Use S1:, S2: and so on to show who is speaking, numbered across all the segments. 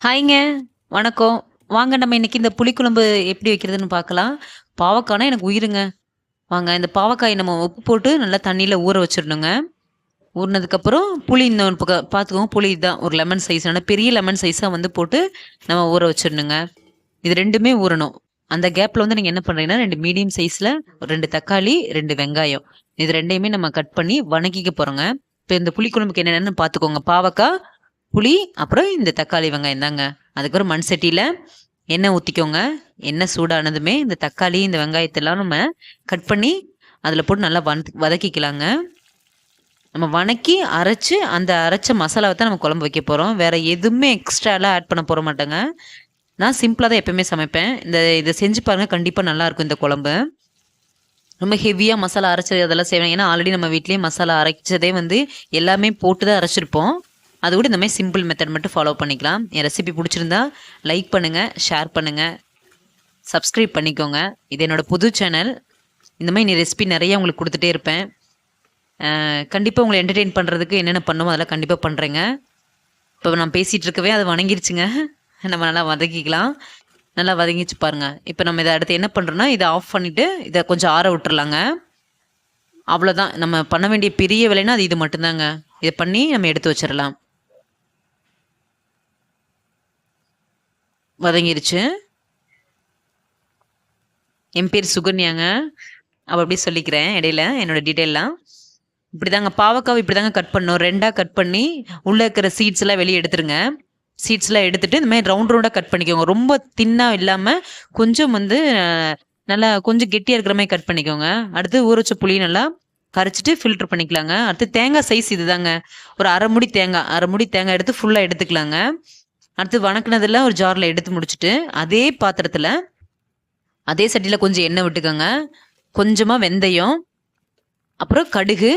S1: ஹாய்ங்க. வணக்கம். வாங்க நம்ம இன்னைக்கு இந்த புளிக்குழம்பு எப்படி வைக்கிறதுன்னு பார்க்கலாம். பாவக்கானா எனக்கு உயிருங்க. வாங்க இந்த பாவக்காய நம்ம உப்பு போட்டு நல்லா தண்ணீல ஊற வச்சிரணுங்க. ஊறுனதுக்கப்புறம் புளி இன்னொரு பக்கம் பார்த்துக்கோங்க புளி இதான் ஒரு லெமன் சைஸ் நல்ல பெரிய லெமன் சைஸா வந்து போட்டு நம்ம ஊற வச்சிரணுங்க. இது 2மே ஊறணும். அந்த கேப்ல வந்து நீங்க என்ன பண்றீங்கன்னா 2 மீடியம் சைஸ்ல 2 தக்காளி, 2 வெங்காயம். இது 2யுமே நம்ம கட் பண்ணி வணக்கிக்க போறோங்க. இப்ப இந்த புளிக்குழம்புக்கு என்னென்னன்னு பார்த்துக்கோங்க. பாவக்கா, புளி, அப்புறம் இந்த தக்காளி, வெங்காயம் தாங்க. அதுக்கப்புறம் மண் சட்டியில எண்ணெய் ஊத்திக்கோங்க. எண்ணெய் சூடானதுமே இந்த தக்காளி, இந்த வெங்காயத்தெல்லாம் நம்ம கட் பண்ணி அதில போட்டு நல்லா வதக்கிக்கலாங்க. நம்ம வணக்கி அரைச்சு, அந்த அரைச்ச மசாலாவ தான் நம்ம குழம்பு வைக்க போறோம். வேற எதுவுமே எக்ஸ்ட்ராலாம் ஆட் பண்ண போற மாட்டேங்க. நான் சிம்பிளா தான் எப்பயுமே சமைப்பேன். இத செஞ்சு பாருங்க. கண்டிப்பா நல்லாருக்கும் இந்த குழம்பு. ரொம்ப ஹெவியா மசாலா அரைச்சது அதெல்லாம் செய்வேன். ஏன்னா ஆல்ரெடி நம்ம வீட்லயே மசாலா அரைச்சதே வந்து எல்லாமே போட்டு தான் அரைச்சிருப்போம். அது கூட இந்த மாதிரி சிம்பிள் மெத்தட் மட்டும் ஃபாலோ பண்ணிக்கலாம். என் ரெசிபி பிடிச்சிருந்தா லைக் பண்ணுங்கள், ஷேர் பண்ணுங்கள், சப்ஸ்கிரைப் பண்ணிக்கோங்க. இது என்னோடய புது சேனல். இந்த மாதிரி நீ ரெசிபி நிறையா உங்களுக்கு கொடுத்துட்டே இருப்பேன். கண்டிப்பாக உங்களை என்டர்டெயின் பண்ணுறதுக்கு என்னென்ன பண்ணுமோ அதெல்லாம் கண்டிப்பாக பண்ணுறேங்க. இப்போ நான் பேசிகிட்டு இருக்கவே அது வணங்கிருச்சுங்க. நம்ம நல்லா வதக்கிக்கலாம். நல்லா வதங்கிச்சு பாருங்கள். இப்போ நம்ம இதை அடுத்து என்ன பண்ணுறோன்னா இதை ஆஃப் பண்ணிவிட்டு இதை கொஞ்சம் ஆற விட்டுறலாங்க. அவ்வளோதான். நம்ம பண்ண வேண்டிய பெரிய வேலைன்னா அது இது மட்டும்தாங்க. இதை பண்ணி நம்ம எடுத்து வச்சிடலாம். வதங்கிருச்சு. என் பேர் சுகன்யாங்க. அப்படி சொல்லிக்கிறேன் இடையில என்னோட டீட்டெயிலாம். இப்படிதாங்க பாவக்காவை இப்படிதாங்க கட் பண்ணணும். 2ஆ கட் பண்ணி உள்ள இருக்கிற சீட்ஸ் எல்லாம் வெளியே எடுத்துருங்க. சீட்ஸ் எல்லாம் எடுத்துட்டு இந்த மாதிரி ரவுண்ட் ரவுண்டா கட் பண்ணிக்கோங்க. ரொம்ப தின்னா இல்லாம கொஞ்சம் வந்து நல்லா கொஞ்சம் கெட்டியா இருக்கிற மாதிரி கட் பண்ணிக்கோங்க. அடுத்து ஊற வச்ச புளி நல்லா கரைச்சிட்டு ஃபில்டர் பண்ணிக்கலாங்க. அடுத்து தேங்காய் சைஸ் இதுதாங்க. ஒரு அரை முடி தேங்காய் எடுத்து ஃபுல்லா எடுத்துக்கலாங்க. அடுத்து வணக்கினதெல்லாம் ஒரு ஜாரில் எடுத்து முடிச்சுட்டு அதே பாத்திரத்தில் அதே சட்டியில் கொஞ்சம் எண்ணெய் விட்டுக்கோங்க. கொஞ்சமாக வெந்தயம், அப்புறம் கடுகு,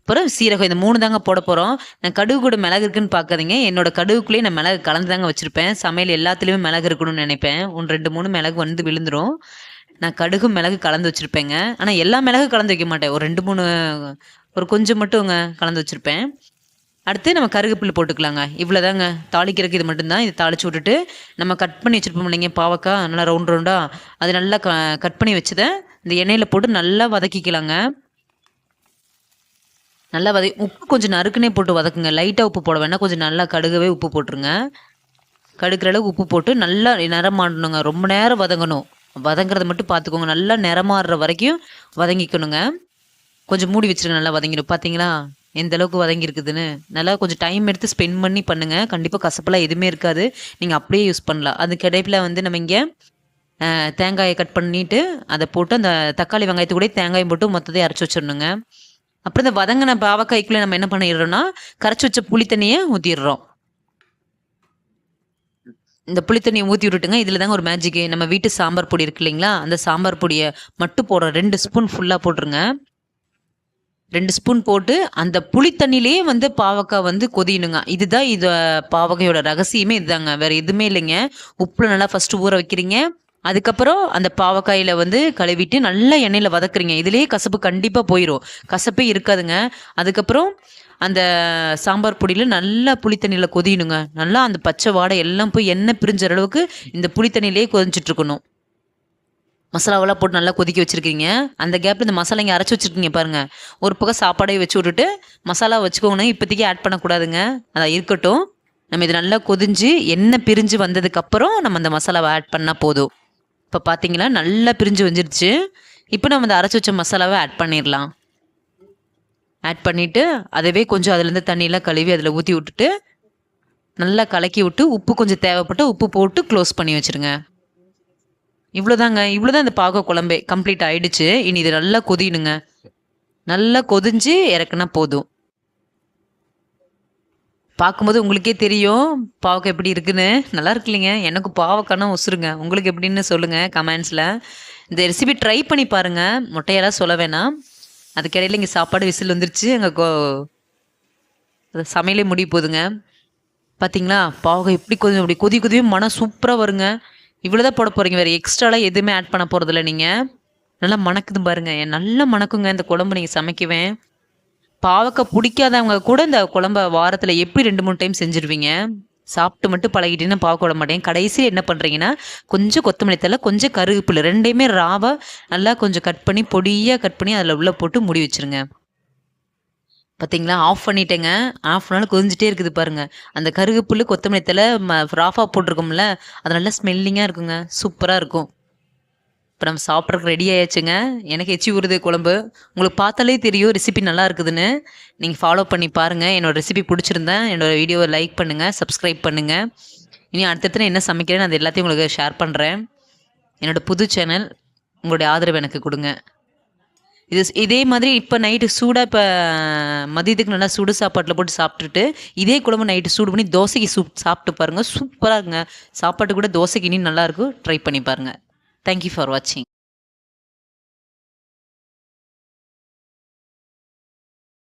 S1: அப்புறம் சீரகம், இந்த 3 தாங்க போட போகிறோம். நான் கடுகு கூட மிளகு இருக்குன்னு பார்க்காதீங்க. என்னோட கடுகுக்குள்ளேயே நான் மிளகு கலந்து தாங்க வச்சுருப்பேன். சமையல் எல்லாத்துலேயுமே மிளகு இருக்கணும்னு நினைப்பேன். 2, 3 மிளகு வந்து விழுந்துடும். நான் கடுகு மிளகு கலந்து வச்சுருப்பேங்க. ஆனால் எல்லா மிளகு கலந்து வைக்க மாட்டேன். ஒரு 2, 3 ஒரு கொஞ்சம் மட்டும் கலந்து வச்சுருப்பேன். அடுத்து நம்ம கருவேப்பிலை போட்டுக்கலாங்க. இவ்வளோதாங்க தாளிக்கிறதுக்கு இது மட்டும்தான். இது தாளித்து விட்டுட்டு நம்ம கட் பண்ணி வச்சுருப்போம் இல்லைங்க பாவக்காய் நல்லா ரவுண்ட் ரவுண்டாக அது நல்லா கட் பண்ணி வச்சதை இந்த எண்ணெயில் போட்டு நல்லா வதக்கிக்கலாங்க. நல்லா உப்பு கொஞ்சம் நறுக்குனே போட்டு வதக்குங்க. லைட்டாக உப்பு போட வேணாம். கொஞ்சம் நல்லா கடுகவே உப்பு போட்டுருங்க. கடுக்கிற அளவுக்கு உப்பு போட்டு நல்லா நிறமாடணுங்க. ரொம்ப நேரம் வதங்கணும். வதங்குறத மட்டும் பார்த்துக்கோங்க. நல்லா நிறமாடுற வரைக்கும் வதங்கிக்கணுங்க. கொஞ்சம் மூடி வச்சுருங்க. நல்லா வதங்கிடும். பார்த்தீங்களா எந்த அளவுக்கு வதங்கியிருக்குதுன்னு. நல்லா கொஞ்சம் டைம் எடுத்து ஸ்பெண்ட் பண்ணி பண்ணுங்கள். கண்டிப்பாக கசப்பெல்லாம் எதுவுமே இருக்காது. நீங்கள் அப்படியே யூஸ் பண்ணலாம். அதுக்கு இடையில வந்து நம்ம இங்கே தேங்காயை கட் பண்ணிவிட்டு அதை போட்டு அந்த தக்காளி வெங்காயத்து கூட தேங்காயம் போட்டு மொத்தத்தையும் அரைச்சி வச்சிடணுங்க. அப்புறம் இந்த வதங்கின பாவக்காய்க்குள்ளே நம்ம என்ன பண்ணிடுறோம்னா கரைச்சி வச்ச புளி தண்ணியை ஊற்றிடுறோம். இந்த புளி தண்ணியை ஊற்றி விட்டுட்டுங்க. இதில் தாங்க ஒரு மேஜிக்கு. நம்ம வீட்டு சாம்பார் பொடி இருக்கு இல்லைங்களா, அந்த சாம்பார் பொடியை மட்டும் போடுறோம். 2 ஸ்பூன் ஃபுல்லாக போட்டுருங்க. 2 ஸ்பூன் போட்டு அந்த புளி தண்ணியிலேயே வந்து பாவக்காய் வந்து கொதியணுங்க. இதுதான் பாவக்காயோட ரகசியமே இதுதாங்க. வேற எதுவுமே இல்லைங்க. உப்புல நல்லா ஃபர்ஸ்ட் ஊற வைக்கிறீங்க. அதுக்கப்புறம் அந்த பாவக்காயில வந்து கழுவிட்டு நல்லா எண்ணெயில் வதக்குறீங்க. இதுலேயே கசப்பு கண்டிப்பாக போயிடும். கசப்பே இருக்காதுங்க. அதுக்கப்புறம் அந்த சாம்பார் பொடியில் நல்லா புளி தண்ணியில் கொதியணுங்க. நல்லா அந்த பச்சை வாடை எல்லாம் போய் எண்ணெய் பிரிஞ்ச அளவுக்கு இந்த புளி தண்ணியிலேயே கொதிச்சுட்டு இருக்கணும். மசாலாவெல்லாம் போட்டு நல்லா கொதிக்க வச்சுருக்கீங்க. அந்த கேப்பில் இந்த மசாலா இங்கே அரைச்சி வச்சுருக்கீங்க பாருங்கள். ஒரு பக்கம் சாப்பாடையே வச்சு விட்டுட்டு மசாலா வச்சுக்கோங்கண்ணா. இப்போதைக்கு ஆட் பண்ணக்கூடாதுங்க. அதான் இருக்கட்டும். நம்ம இது நல்லா கொதிஞ்சு எண்ணெய் பிரிஞ்சு வந்ததுக்கப்புறம் நம்ம அந்த மசாலாவை ஆட் பண்ணால் போதும். இப்போ பார்த்தீங்களா நல்லா பிரிஞ்சு வந்துருச்சு. இப்போ நம்ம அந்த அரைச்சி வச்ச மசாலாவை ஆட் பண்ணிடலாம். ஆட் பண்ணிவிட்டு அதவே கொஞ்சம் அதுலேருந்து தண்ணியெலாம் கழுவி அதில் ஊற்றி விட்டுட்டு நல்லா கலக்கி விட்டு உப்பு கொஞ்சம் தேவைப்பட்டு உப்பு போட்டு க்ளோஸ் பண்ணி வச்சுருங்க. இவ்வளோதாங்க. இவ்வளோதான் இந்த பாவக்காய் குழம்பே கம்ப்ளீட் ஆகிடுச்சு. இனி இது நல்லா கொதியணுங்க. நல்லா கொதிஞ்சு இறக்குனா போதும். பார்க்கும்போது உங்களுக்கே தெரியும் பாவக்காய் எப்படி இருக்குன்னு. நல்லா இருக்கு இல்லைங்க. எனக்கு பாவக்காய்னா உசுருங்க. உங்களுக்கு எப்படின்னு சொல்லுங்கள் கமெண்ட்ஸில். இந்த ரெசிபி ட்ரை பண்ணி பாருங்கள். முட்டையெல்லாம் சொல்ல வேணாம். அதுக்கிடையில் இங்கே சாப்பாடு விசில் வந்துருச்சு. அங்கே சமையலே முடிய போகுதுங்க. பார்த்தீங்களா பாவக்காய் எப்படி அப்படி கொதியும் மனம் சூப்பராக வருங்க. இவ்வளோதான் போட போகிறீங்க. வேறு எக்ஸ்ட்ராலாம் எதுவுமே ஆட் பண்ண போகிறதில்ல நீங்கள். நல்லா மணக்குது பாருங்கள். நல்லா மணக்குங்க இந்த குழம்பு நீங்கள் சமைக்குவேன். பாவக்காய் பிடிக்காதவங்க கூட இந்த குழம்ப வாரத்தில் எப்படி 2, 3 டைம் செஞ்சுருவீங்க. சாப்பிட்டு மட்டும் பழகிட்டீங்கன்னா பார்க்க விட மாட்டேன். கடைசியில் என்ன பண்ணுறீங்கன்னா, கொஞ்சம் கொத்தமல்லி தழை, கொஞ்சம் கருவேப்பிலை 2யுமே ராவா நல்லா கொஞ்சம் கட் பண்ணி பொடியாக கட் பண்ணி அதில் உள்ளே போட்டு மூடி வச்சுருங்க. பார்த்தீங்களா? ஆஃப் பண்ணிட்டேங்க. ஆஃப் பண்ணாலும் கொதிஞ்சிட்டே இருக்குது பாருங்க. அந்த கருவேப்பிலை, கொத்தமல்லி தழை ராஃபா போட்டிருக்கோம்ல, அது நல்லா ஸ்மெல்லிங்காக இருக்குங்க. சூப்பராக இருக்கும். இப்போ நம்ம சாப்பிட்றதுக்கு ரெடி ஆயாச்சுங்க. எனக்கு எச்சி ஊறுது குழம்பு. உங்களுக்கு பார்த்தாலே தெரியும் ரெசிபி நல்லா இருக்குதுன்னு. நீங்கள் ஃபாலோ பண்ணி பாருங்கள். என்னோட ரெசிபி பிடிச்சிருந்தா என்னோட வீடியோவை லைக் பண்ணுங்கள், சப்ஸ்கிரைப் பண்ணுங்கள். இனி அடுத்தடுத்து நான் என்ன சமைக்கிறேன்னு அது எல்லாத்தையும் உங்களுக்கு ஷேர் பண்ணுறேன். என்னோட புது சேனல். உங்களுடைய ஆதரவு எனக்கு கொடுங்க. இதே மாதிரி இப்போ நைட்டு சூடாக இப்போ மதியத்துக்கு நல்லா சுடு சாப்பாட்டில் போட்டு சாப்பிட்டுட்டு இதே குழம்பு நைட்டு சூடு பண்ணி தோசைக்கு சாப்பிட்டு பாருங்கள். சூப்பராக இருக்குங்க. சாப்பாட்டு கூட தோசைக்கு இனி நல்லாயிருக்கும். ட்ரை பண்ணி பாருங்கள். தேங்க்யூ ஃபார் வாட்சிங்.